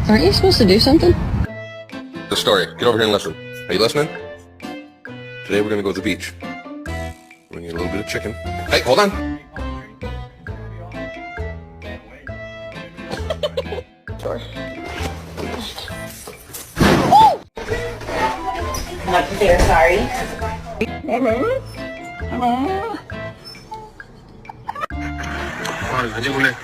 Aren't you supposed to do something? The story. Get over here and listen. Are you listening? Today we're gonna go to the beach. We're gonna get a little bit of chicken. Hey, hold on. Sorry. Not to say you're sorry. 아, 아니구나.